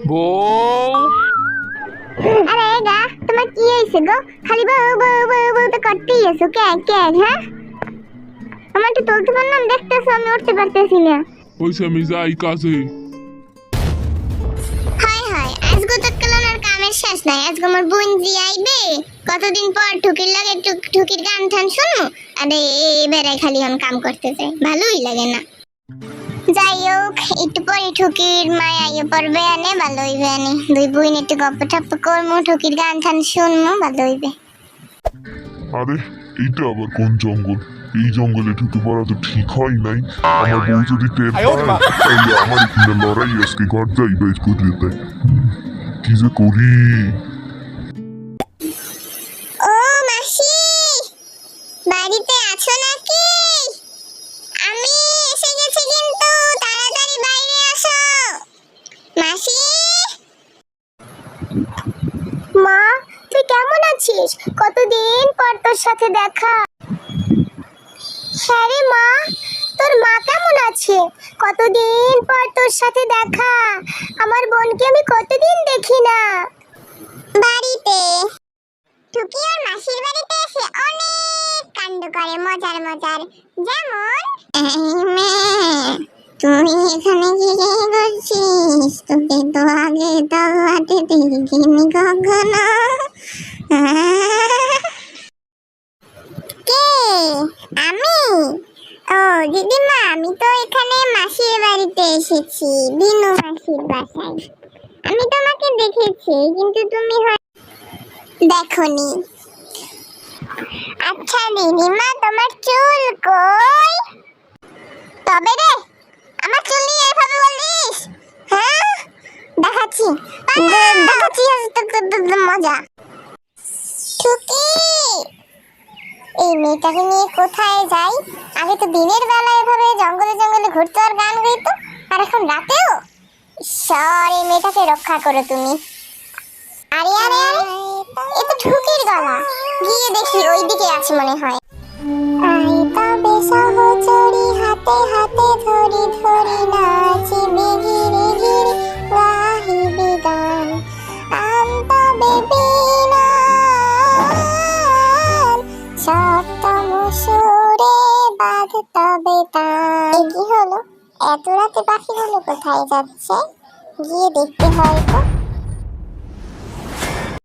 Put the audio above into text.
বউ, আরে গা তোমার কি হইছে গো? খালি বউ বউ বউ বউ তো করতেই আছো। কে কে হ্যাঁ? আমার তো তুলতে পারলাম, দেখতেছো আমি উঠতে পারতেছি না। ওইসে আমি যাই কাজে। হায় হায়, আজগো তো কালার কামের শেষ নাই। আজগো আমার বোন জি আইবে, কতদিন পর ঠুকির লাগে ঠুকির গান ঠান শুনো। আরে এবারে খালি আমি কাম করতে চাই, ভালোই লাগে না। যাই হোক, একটু পরে ঠুকির মায় আইয়ে পড়বে, আনে ভালো হইবে। আনে দুই বোন একটু গপ্প টপ্প করমু, ঠুকির গান ঠান শুনমু, ভালো হইবে। আরে এইটা আবার কোন জঙ্গল? এই জঙ্গলে ঢুকে পড়া তো ঠিক হয় নাই। আমার বউ যদি টের পায় তাহলে আমার এখানে লড়াই আজকে ঘর যাই বেশ করে দেয়। কি যে করি? ও মাসি, বাড়িতে আছো নাকি? আমি এসে গেছি, কিন্তু তাড়াতাড়ি বাইরে আসো। মাসি, মা তুই কেমন আছিস? কতদিন পর তোর সাথে দেখা। হ্যাঁ রে মা, তোর মা কেমন আছে? কতদিন পর তোর সাথে দেখা। আমার বোনকে আমি কতদিন দেখি না। বাড়িতে টুকি আর মাসির বাড়িতে এসে অনেক কাণ্ড করে, মজার মজার। যেমন তুই এখানে কি করছিস? তোকে তো আগে দাওয়াতে দেখিনি কখনো। কে? আমি? ও দিদিমা, আমি তো এখানে মাসির বাড়িতে এসেছি, বিনু মাসির বাসায়। আমি তোমাকে দেখেছি, কিন্তু তুমি দেখনি। আচ্ছা দিদিমা, তোমার চুল কই? তবে রে, আমার চুল নিয়ে এভাবে বলিস? হ্যাঁ দেখাচ্ছি, দেখাচ্ছি মজা। টুকি, এই মেয়েটাকে নিয়ে কোথায় যাই? আগে তো দিনের বেলা এভাবে জঙ্গলে জঙ্গলে ঘুরতো আর গান গাইতো, আর এখন রাতেও। ঈশ্বর, এই মেয়েটাকে রক্ষা করো তুমি। আরে আরে আরে, এ তো ঠুকির গলা। গিয়ে দেখি ওইদিকে আছে মনে হয়। আই তবে সহচরি, হাতে হাতে ধরি ধরি নাচিবে গিরে গিরে গাহিবে গান। আন তবে বিনান, সপ্তম সুরে বাঁধ তবে তান। কি হলো? এত রাতে পাখিগুলো কোথায় যাচ্ছে? গিয়ে দেখতে হয় তো।